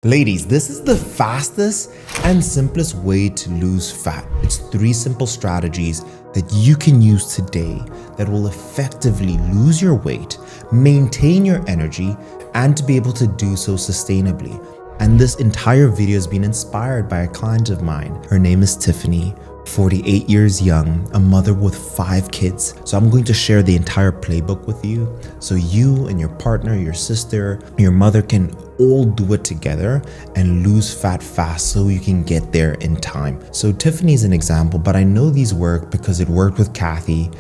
Ladies, this is the fastest and simplest way to lose fat. It's 3 simple strategies that you can use today that will effectively lose your weight, maintain your energy, and to be able to do so sustainably. And this entire video has been inspired by a client of mine. Her name is Tiffany, 48 years young, a mother with 5 kids. So I'm going to share the entire playbook with you so you and your partner, your sister, your mother can all do it together and lose fat fast so you can get there in time. So Tiffany's an example, but I know these work because it worked with Kathy.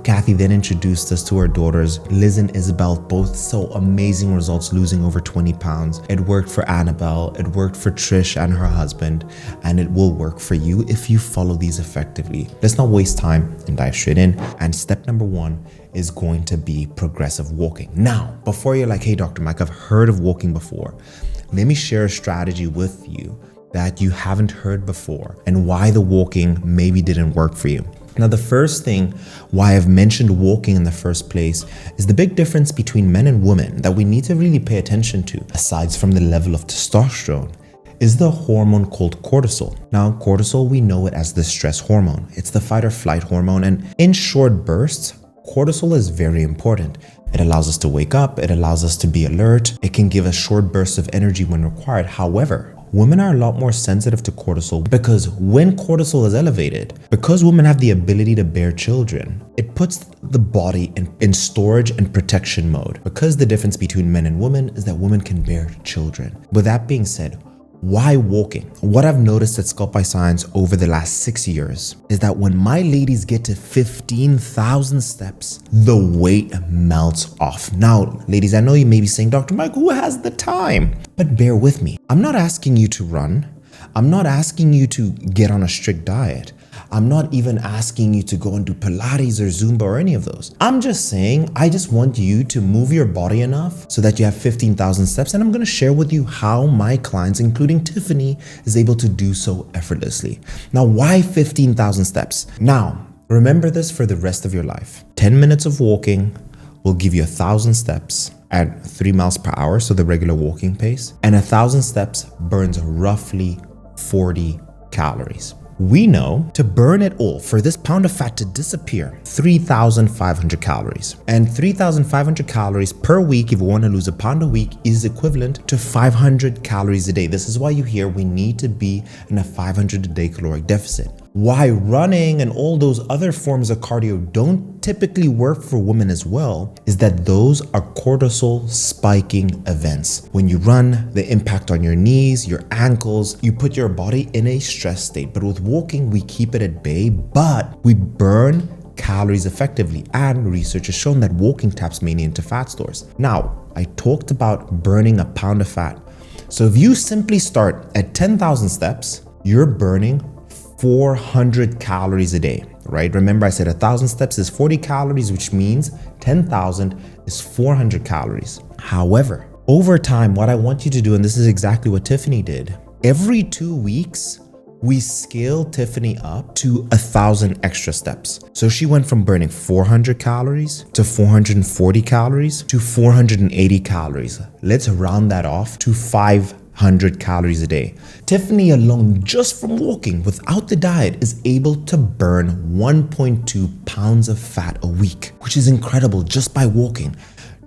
Kathy then introduced us to her daughters, Liz and Isabel, both saw amazing results, losing over 20 pounds. It worked for Annabelle, it worked for Trish and her husband, and it will work for you if you follow these effectively. Let's not waste time and dive straight in. And step number 1 is going to be progressive walking. Now, before you're like, hey, Dr. Mike, I've heard of walking before. Let me share a strategy with you that you haven't heard before and why the walking maybe didn't work for you. Now, the first thing why I've mentioned walking in the first place is the big difference between men and women that we need to really pay attention to, aside from the level of testosterone, is the hormone called cortisol. Now, cortisol, we know it as the stress hormone. It's the fight or flight hormone, and in short bursts, cortisol is very important. It allows us to wake up, it allows us to be alert, it can give us short bursts of energy when required. However, women are a lot more sensitive to cortisol because when cortisol is elevated, because women have the ability to bear children, it puts the body in storage and protection mode. Because the difference between men and women is that women can bear children. With that being said, why walking? What I've noticed at Sculpt by Science over the last 6 years is that when my ladies get to 15,000 steps, the weight melts off. Now, ladies, I know you may be saying, Dr. Mike, who has the time? But bear with me. I'm not asking you to run. I'm not asking you to get on a strict diet. I'm not even asking you to go and do Pilates or Zumba or any of those. I'm just saying, I just want you to move your body enough so that you have 15,000 steps. And I'm going to share with you how my clients, including Tiffany, is able to do so effortlessly. Now, why 15,000 steps? Now, remember this for the rest of your life. 10 minutes of walking will give you 1,000 steps at 3 miles per hour, so the regular walking pace. And 1,000 steps burns roughly 40 calories. We know to burn it all, for this pound of fat to disappear, 3,500 calories. And 3,500 calories per week, if you want to lose a pound a week, is equivalent to 500 calories a day. This is why you hear we need to be in a 500 a day caloric deficit. Why running and all those other forms of cardio don't typically work for women as well is that those are cortisol spiking events. When you run, the impact on your knees, your ankles, you put your body in a stress state. But with walking, we keep it at bay, but we burn calories effectively. And research has shown that walking taps mainly into fat stores. Now, I talked about burning a pound of fat. So if you simply start at 10,000 steps, you're burning 400 calories a day, right? Remember I said 1,000 steps is 40 calories, which means 10,000 is 400 calories. However, over time, what I want you to do, and this is exactly what Tiffany did, every 2 weeks, we scaled Tiffany up to 1,000 extra steps. So she went from burning 400 calories to 440 calories to 480 calories. Let's round that off to 500 calories a day. Tiffany alone, just from walking without the diet, is able to burn 1.2 pounds of fat a week, which is incredible just by walking.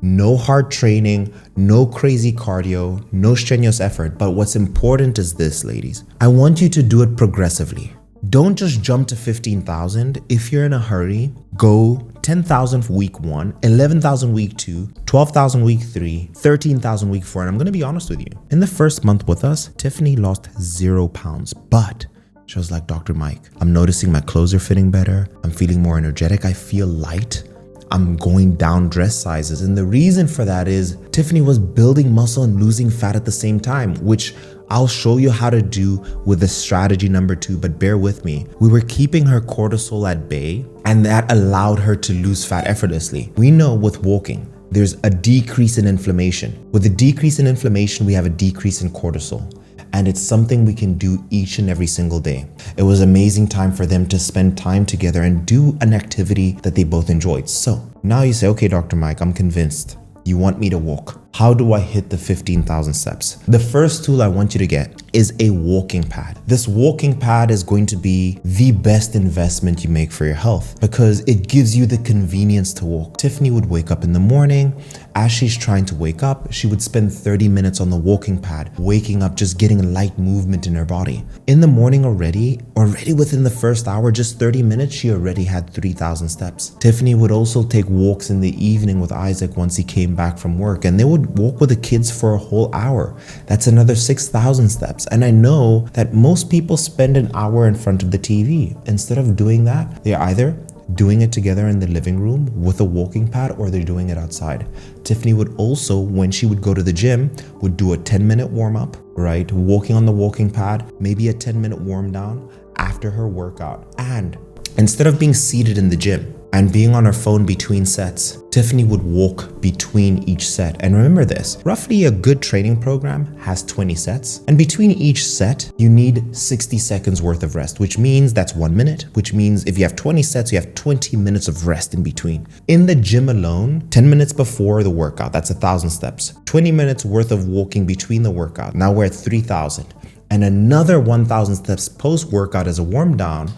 No hard training, no crazy cardio, no strenuous effort. But what's important is this, ladies. I want you to do it progressively. Don't just jump to 15,000. If you're in a hurry, go 10,000 week 1, 11,000 week 2, 12,000 week 3, 13,000 week 4. And I'm going to be honest with you. In the first month with us, Tiffany lost 0 pounds, but she was like, Dr. Mike, I'm noticing my clothes are fitting better. I'm feeling more energetic. I feel light. I'm going down dress sizes. And the reason for that is Tiffany was building muscle and losing fat at the same time, which I'll show you how to do with the strategy number 2, but bear with me. We were keeping her cortisol at bay, and that allowed her to lose fat effortlessly. We know with walking, there's a decrease in inflammation. With a decrease in inflammation, we have a decrease in cortisol. And it's something we can do each and every single day. It was an amazing time for them to spend time together and do an activity that they both enjoyed. So now you say, okay, Dr. Mike, I'm convinced. You want me to walk. How do I hit the 15,000 steps? The first tool I want you to get is a walking pad. This walking pad is going to be the best investment you make for your health because it gives you the convenience to walk. Tiffany would wake up in the morning. As she's trying to wake up, she would spend 30 minutes on the walking pad, waking up, just getting light movement in her body. In the morning already within the first hour, just 30 minutes, she already had 3,000 steps. Tiffany would also take walks in the evening with Isaac once he came back from work, and they would walk with the kids for a whole hour. That's another 6,000 steps. And I know that most people spend an hour in front of the TV. Instead of doing that, they're either doing it together in the living room with a walking pad or they're doing it outside. Tiffany would also, when she would go to the gym, would do a 10-minute warm-up, right? Walking on the walking pad, maybe a 10-minute warm down after her workout. And instead of being seated in the gym and being on her phone between sets, Tiffany would walk between each set. And remember this, roughly a good training program has 20 sets. And between each set, you need 60 seconds worth of rest, which means that's 1 minute, which means if you have 20 sets, you have 20 minutes of rest in between. In the gym alone, 10 minutes before the workout, that's 1,000 steps. 20 minutes worth of walking between the workout. Now we're at 3,000. And another 1,000 steps post-workout as a warm down.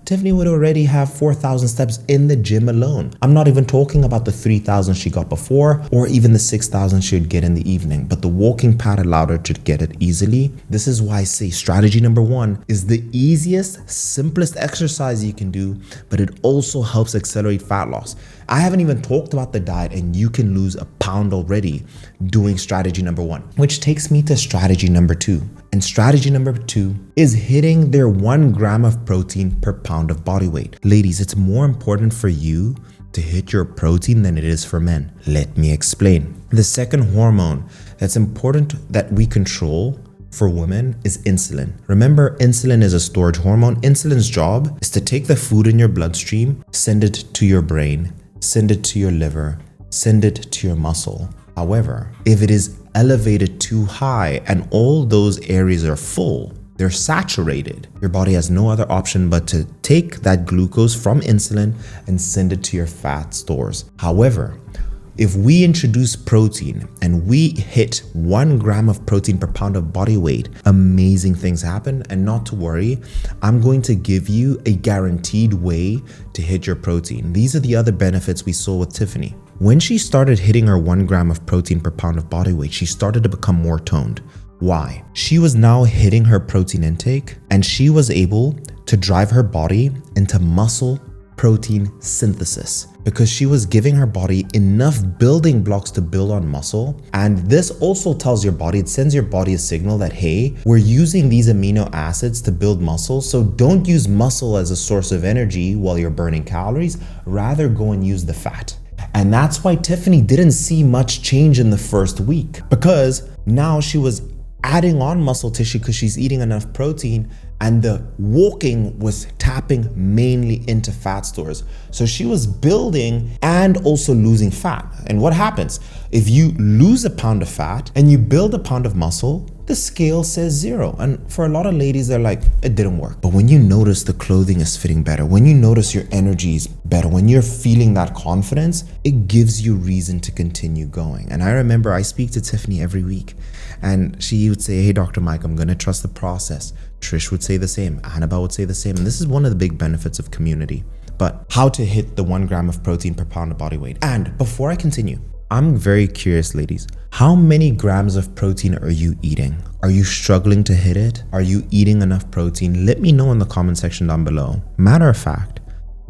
Tiffany would already have 4,000 steps in the gym alone. I'm not even talking about the 3,000 she got before or even the 6,000 she would get in the evening, but the walking pad allowed her to get it easily. This is why I say strategy number 1 is the easiest, simplest exercise you can do, but it also helps accelerate fat loss. I haven't even talked about the diet and you can lose a pound already doing strategy number 1, which takes me to strategy number 2. And strategy number 2 is hitting their 1 gram of protein per pound of body weight. Ladies, it's more important for you to hit your protein than it is for men. Let me explain. The second hormone that's important that we control for women is insulin. Remember, insulin is a storage hormone. Insulin's job is to take the food in your bloodstream, send it to your brain, send it to your liver, send it to your muscle. However, if it is elevated too high and all those areas are full, they're saturated, your body has no other option but to take that glucose from insulin and send it to your fat stores. However, if we introduce protein and we hit 1 gram of protein per pound of body weight, amazing things happen. And not to worry, I'm going to give you a guaranteed way to hit your protein. These are the other benefits we saw with Tiffany. When she started hitting her 1 gram of protein per pound of body weight, she started to become more toned. Why? She was now hitting her protein intake and she was able to drive her body into muscle protein synthesis because she was giving her body enough building blocks to build on muscle. And this also tells your body, it sends your body a signal that, hey, we're using these amino acids to build muscle. So don't use muscle as a source of energy while you're burning calories, rather go and use the fat. And that's why Tiffany didn't see much change in the first week, because now she was adding on muscle tissue because she's eating enough protein, and the walking was tapping mainly into fat stores. So she was building and also losing fat. And what happens? If you lose a pound of fat and you build a pound of muscle, the scale says 0. And for a lot of ladies, they're like, it didn't work. But when you notice the clothing is fitting better, when you notice your energy is better, when you're feeling that confidence, it gives you reason to continue going. And I remember I speak to Tiffany every week and she would say, hey, Dr. Mike, I'm going to trust the process. Trish would say the same. Annabelle would say the same. And this is one of the big benefits of community. But how to hit the 1 gram of protein per pound of body weight. And before I continue, I'm very curious, ladies. How many grams of protein are you eating? Are you struggling to hit it? Are you eating enough protein? Let me know in the comment section down below. Matter of fact,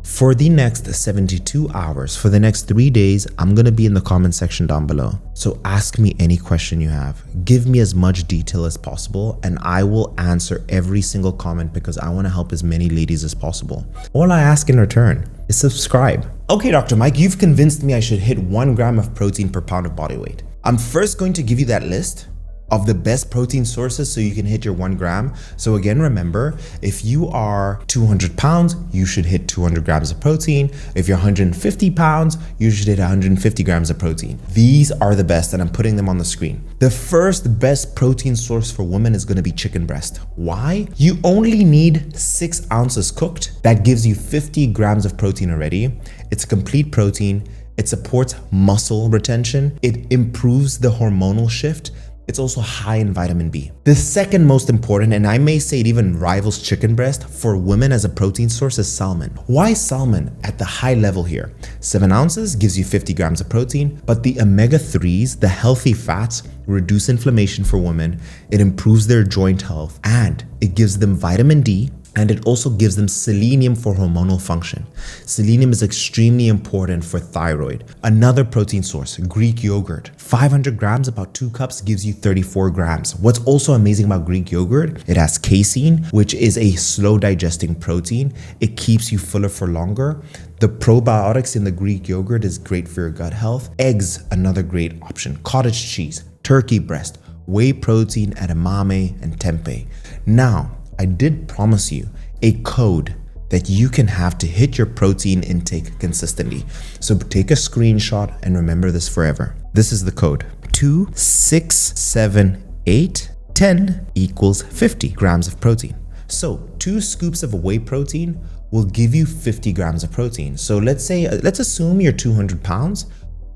for the next 72 hours, for the next 3 days, I'm going to be in the comment section down below. So ask me any question you have. Give me as much detail as possible and I will answer every single comment because I want to help as many ladies as possible. All I ask in return is subscribe. Okay, Dr. Mike, you've convinced me I should hit 1 gram of protein per pound of body weight. I'm first going to give you that list of the best protein sources so you can hit your 1 gram. So again, remember, if you are 200 pounds, you should hit 200 grams of protein. If you're 150 pounds, you should hit 150 grams of protein. These are the best and I'm putting them on the screen. The first best protein source for women is gonna be chicken breast. Why? You only need 6 ounces cooked. That gives you 50 grams of protein already. It's complete protein. It supports muscle retention. It improves the hormonal shift. It's also high in vitamin B. The second most important, and I may say it even rivals chicken breast for women as a protein source, is salmon. Why salmon at the high level here? 7 ounces gives you 50 grams of protein, but the omega-3s, the healthy fats, reduce inflammation for women. It improves their joint health, and it gives them vitamin D, and it also gives them selenium for hormonal function. Selenium is extremely important for thyroid. Another protein source, Greek yogurt. 500 grams, about 2 cups, gives you 34 grams. What's also amazing about Greek yogurt, it has casein, which is a slow digesting protein. It keeps you fuller for longer. The probiotics in the Greek yogurt is great for your gut health. Eggs, another great option. Cottage cheese, turkey breast, whey protein, edamame, and tempeh. Now, I did promise you a code that you can have to hit your protein intake consistently. So take a screenshot and remember this forever. This is the code: 2, 6, 7, 8, 10 equals 50 grams of protein. So 2 scoops of whey protein will give you 50 grams of protein. So let's assume you're 200 pounds.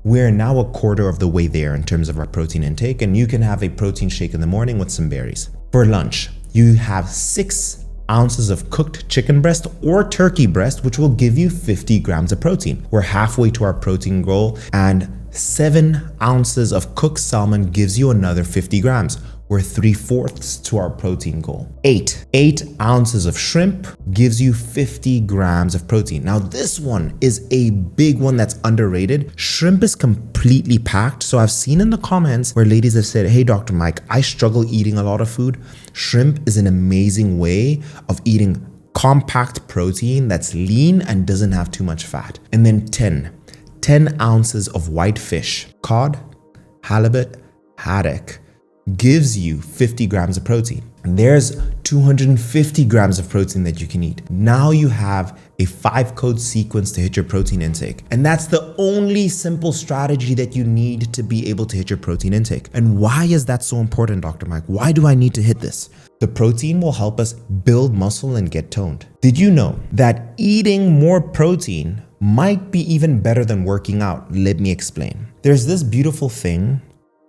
We're now a quarter of the way there in terms of our protein intake, and you can have a protein shake in the morning with some berries. For lunch, you have 6 ounces of cooked chicken breast or turkey breast, which will give you 50 grams of protein. We're halfway to our protein goal, and 7 ounces of cooked salmon gives you another 50 grams. We're 3/4 to our protein goal. 8 ounces of shrimp gives you 50 grams of protein. Now this one is a big one that's underrated. Shrimp is completely packed. So I've seen in the comments where ladies have said, hey, Dr. Mike, I struggle eating a lot of food. Shrimp is an amazing way of eating compact protein that's lean and doesn't have too much fat. And then 10 ounces of white fish, cod, halibut, haddock, gives you 50 grams of protein. And there's 250 grams of protein that you can eat. Now you have a 5-code sequence to hit your protein intake. And that's the only simple strategy that you need to be able to hit your protein intake. And why is that so important, Dr. Mike? Why do I need to hit this? The protein will help us build muscle and get toned. Did you know that eating more protein might be even better than working out? Let me explain. There's this beautiful thing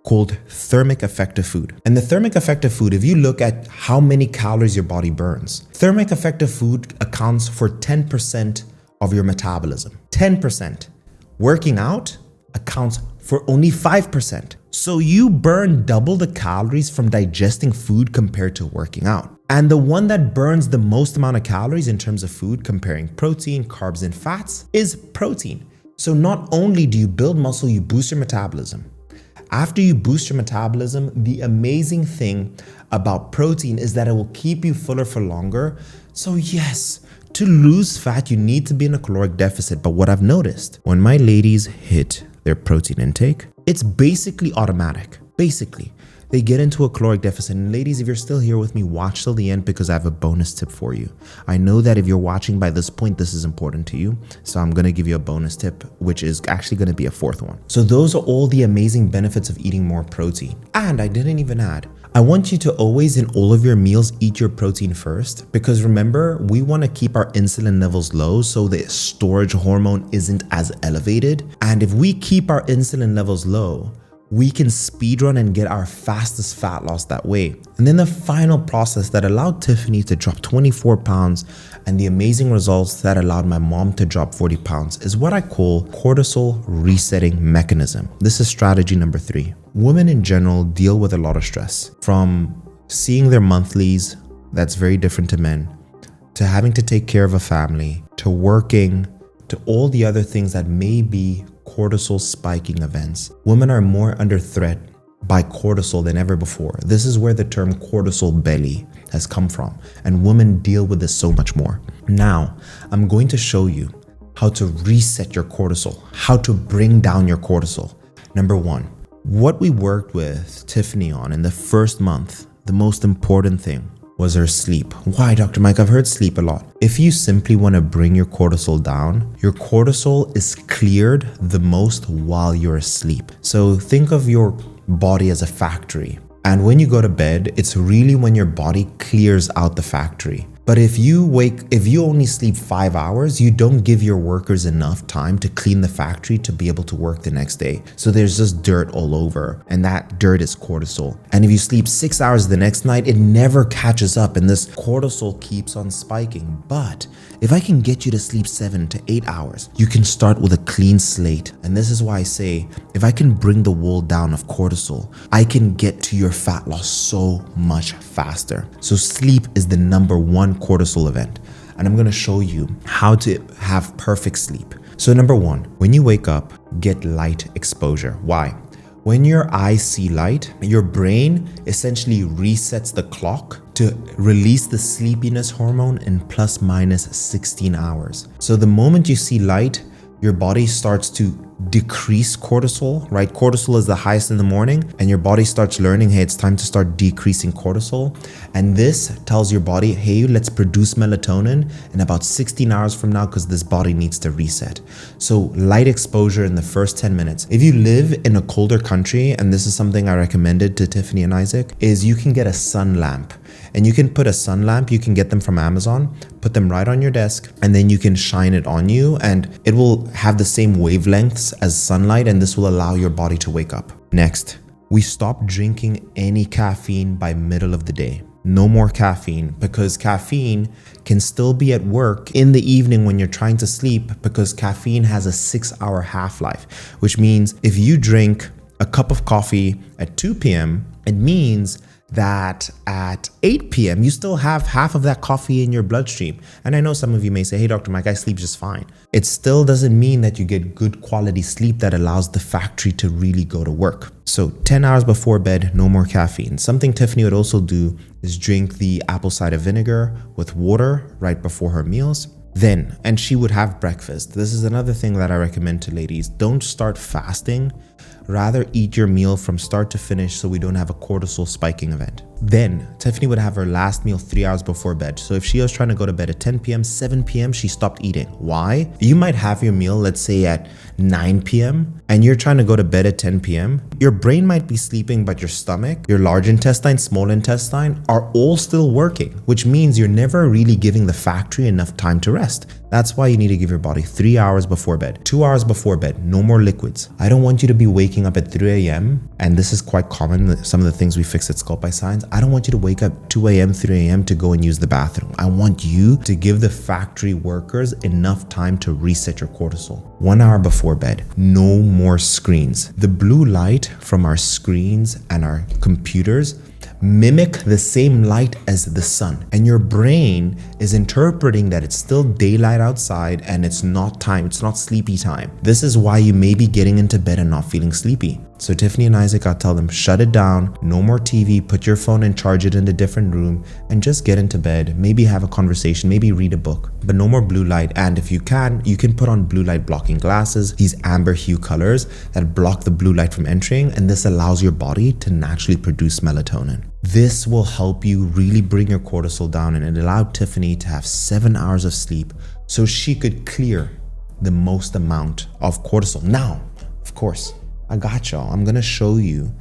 called thermic effective food. And the thermic effective food, if you look at how many calories your body burns, thermic effective food accounts for 10% of your metabolism. 10%. Working out accounts for only 5%. So you burn double the calories from digesting food compared to working out. And the one that burns the most amount of calories in terms of food, comparing protein, carbs, and fats, is protein. So not only do you build muscle, you boost your metabolism. After you boost your metabolism, the amazing thing about protein is that it will keep you fuller for longer. So yes, to lose fat, you need to be in a caloric deficit. But what I've noticed, when my ladies hit their protein intake, it's basically automatic. Basically, they get into a caloric deficit. And ladies, if you're still here with me, watch till the end because I have a bonus tip for you. I know that if you're watching by this point, this is important to you. So I'm going to give you a bonus tip, which is actually going to be a 4th one. So those are all the amazing benefits of eating more protein. And I didn't even add, I want you to always in all of your meals eat your protein first, because remember, we want to keep our insulin levels low so the storage hormone isn't as elevated. And if we keep our insulin levels low, we can speedrun and get our fastest fat loss that way. And then the final process that allowed Tiffany to drop 24 pounds and the amazing results that allowed my mom to drop 40 pounds is what I call cortisol resetting mechanism. This is strategy number 3. Women in general deal with a lot of stress, from seeing their monthlies, that's very different to men, to having to take care of a family, to working, to all the other things that may be cortisol spiking events. Women are more under threat by cortisol than ever before. This is where the term cortisol belly has come from, and women deal with this so much more. Now, I'm going to show you how to reset your cortisol, how to bring down your cortisol. Number 1, what we worked with Tiffany on in the first month, the most important thing was her sleep. Why, Dr. Mike? I've heard sleep a lot. If you simply want to bring your cortisol down, your cortisol is cleared the most while you're asleep. So think of your body as a factory. And when you go to bed, it's really when your body clears out the factory. But if you only sleep 5 hours, you don't give your workers enough time to clean the factory to be able to work the next day. So there's just dirt all over, and that dirt is cortisol. And if you sleep 6 hours the next night, it never catches up, and this cortisol keeps on spiking. But if I can get you to sleep 7 to 8 hours, you can start with a clean slate. And this is why I say, if I can bring the wall down of cortisol, I can get to your fat loss so much faster. So sleep is the #1 cortisol event. And I'm gonna show you how to have perfect sleep. So number 1, when you wake up, get light exposure. Why? When your eyes see light, your brain essentially resets the clock to release the sleepiness hormone in plus minus 16 hours. So the moment you see light, your body starts to decrease cortisol, right? Cortisol is the highest in the morning, and your body starts learning, hey, it's time to start decreasing cortisol. And this tells your body, hey, let's produce melatonin in about 16 hours from now because this body needs to reset. So light exposure in the first 10 minutes. If you live in a colder country, and this is something I recommended to Tiffany and Isaac, is you can get a sun lamp. And you can put a sun lamp, you can get them from Amazon, put them right on your desk, and then you can shine it on you, and it will have the same wavelengths as sunlight, and this will allow your body to wake up. Next, we stop drinking any caffeine by middle of the day. No more caffeine, because caffeine can still be at work in the evening when you're trying to sleep, because caffeine has a 6-hour half-life, which means if you drink a cup of coffee at 2 p.m., it means that at 8 p.m. you still have half of that coffee in your bloodstream. And I know some of you may say, hey, Dr. Mike, I sleep just fine. It still doesn't mean that you get good quality sleep that allows the factory to really go to work. So 10 hours before bed, no more caffeine. Something Tiffany would also do is drink the apple cider vinegar with water right before her meals. Then, and she would have breakfast. This is another thing that I recommend to ladies. Don't start fasting. Rather eat your meal from start to finish so we don't have a cortisol spiking event. Then Tiffany would have her last meal 3 hours before bed. So if she was trying to go to bed at 10 p.m., 7 p.m., she stopped eating. Why? You might have your meal, let's say at 9 p.m., and you're trying to go to bed at 10 p.m. Your brain might be sleeping, but your stomach, your large intestine, small intestine are all still working, which means you're never really giving the factory enough time to rest. That's why you need to give your body 3 hours before bed, 2 hours before bed, no more liquids. I don't want you to be waking up at 3 a.m. And this is quite common, some of the things we fix at Sculpt by Science. I don't want you to wake up 2 a.m., 3 a.m. to go and use the bathroom. I want you to give the factory workers enough time to reset your cortisol. 1 hour before bed, no more screens. The blue light from our screens and our computers mimic the same light as the sun, and your brain is interpreting that it's still daylight outside and it's not sleepy time. This is why you may be getting into bed and not feeling sleepy. So Tiffany and Isaac, I'll tell them, shut it down, no more TV, put your phone and charge it in a different room, and just get into bed, maybe have a conversation, maybe read a book, but no more blue light. And if you can put on blue light blocking glasses, these amber hue colors that block the blue light from entering, and this allows your body to naturally produce melatonin. This will help you really bring your cortisol down, and it allowed Tiffany to have 7 hours of sleep so she could clear the most amount of cortisol. Now, of course, I got y'all. I'm gonna show you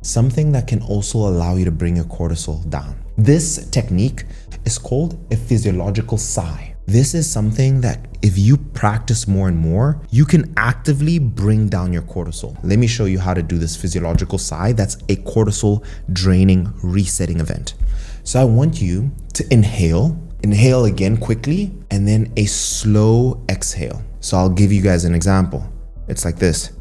something that can also allow you to bring your cortisol down. This technique is called a physiological sigh. This is something that if you practice more and more, you can actively bring down your cortisol. Let me show you how to do this physiological sigh. That's a cortisol draining resetting event. So I want you to inhale again quickly, and then a slow exhale. So I'll give you guys an example. It's like this.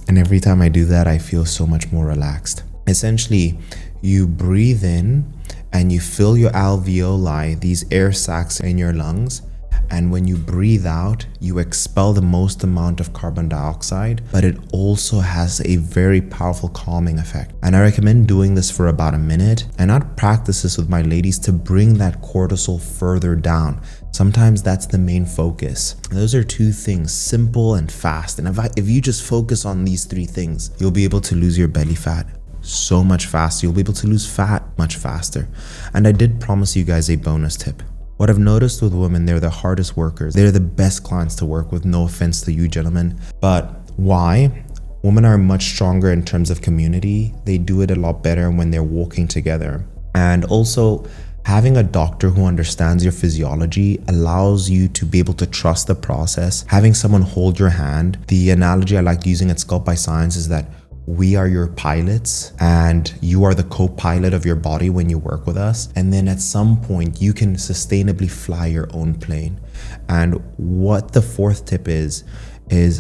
And every time I do that, I feel so much more relaxed. Essentially, you breathe in and you fill your alveoli, these air sacs in your lungs. And when you breathe out, you expel the most amount of carbon dioxide, but it also has a very powerful calming effect. And I recommend doing this for about a minute. And I'd practice this with my ladies to bring that cortisol further down. Sometimes that's the main focus. Those are two things, simple and fast. And if you just focus on these three things, you'll be able to lose your belly fat so much faster. You'll be able to lose fat much faster. And I did promise you guys a bonus tip. What I've noticed with women, they're the hardest workers. They're the best clients to work with. No offense to you gentlemen. But why? Women are much stronger in terms of community. They do it a lot better when they're walking together. And also, having a doctor who understands your physiology allows you to be able to trust the process. Having someone hold your hand. The analogy I like using at Sculpt by Science is that we are your pilots and you are the co-pilot of your body when you work with us. And then at some point you can sustainably fly your own plane. And what the fourth tip is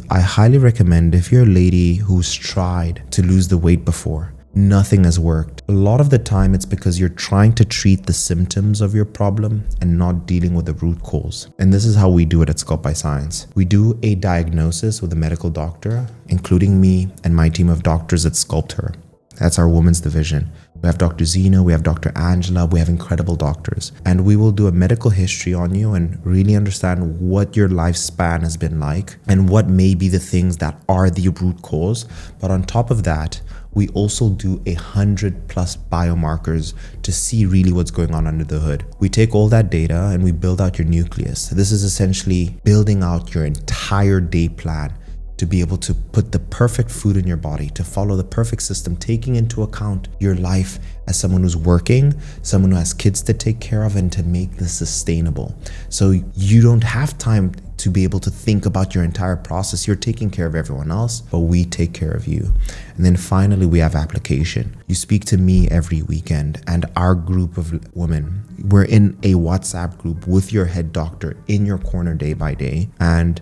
I highly recommend, if you're a lady who's tried to lose the weight before, nothing has worked. A lot of the time it's because you're trying to treat the symptoms of your problem and not dealing with the root cause. And this is how we do it at Sculpt by Science. We do a diagnosis with a medical doctor, including me and my team of doctors at Sculpt Her. That's our women's division. We have Dr. Zeno, we have Dr. Angela, we have incredible doctors. And we will do a medical history on you and really understand what your lifespan has been like and what may be the things that are the root cause. But on top of that, we also do 100+ biomarkers to see really what's going on under the hood. We take all that data and we build out your nucleus. This is essentially building out your entire day plan to be able to put the perfect food in your body, to follow the perfect system, taking into account your life as someone who's working, someone who has kids to take care of, and to make this sustainable. So you don't have time to be able to think about your entire process. You're taking care of everyone else, but we take care of you. And then finally, we have application. You speak to me every weekend and our group of women. We're in a WhatsApp group with your head doctor in your corner day by day. And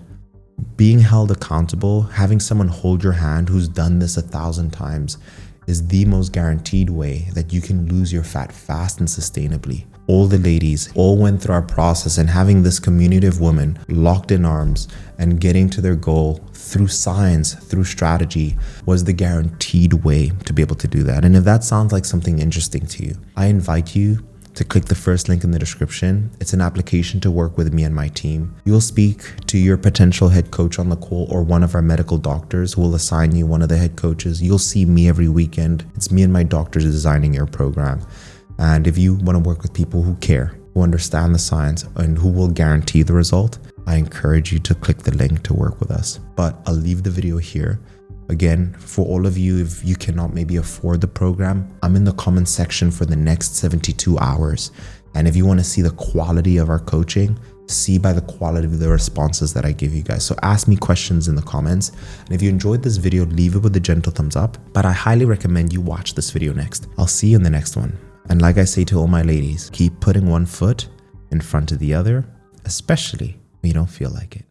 being held accountable, having someone hold your hand who's done this 1,000 times is the most guaranteed way that you can lose your fat fast and sustainably. All the ladies all went through our process, and having this community of women locked in arms and getting to their goal through science, through strategy, was the guaranteed way to be able to do that. And if that sounds like something interesting to you, I invite you to click the first link in the description. It's an application to work with me and my team. You'll speak to your potential head coach on the call or one of our medical doctors who will assign you one of the head coaches. You'll see me every weekend. It's me and my doctors designing your program. And if you want to work with people who care, who understand the science, and who will guarantee the result, I encourage you to click the link to work with us. But I'll leave the video here. Again, for all of you, if you cannot maybe afford the program, I'm in the comment section for the next 72 hours. And if you want to see the quality of our coaching, see by the quality of the responses that I give you guys. So ask me questions in the comments. And if you enjoyed this video, leave it with a gentle thumbs up. But I highly recommend you watch this video next. I'll see you in the next one. And like I say to all my ladies, keep putting one foot in front of the other, especially when you don't feel like it.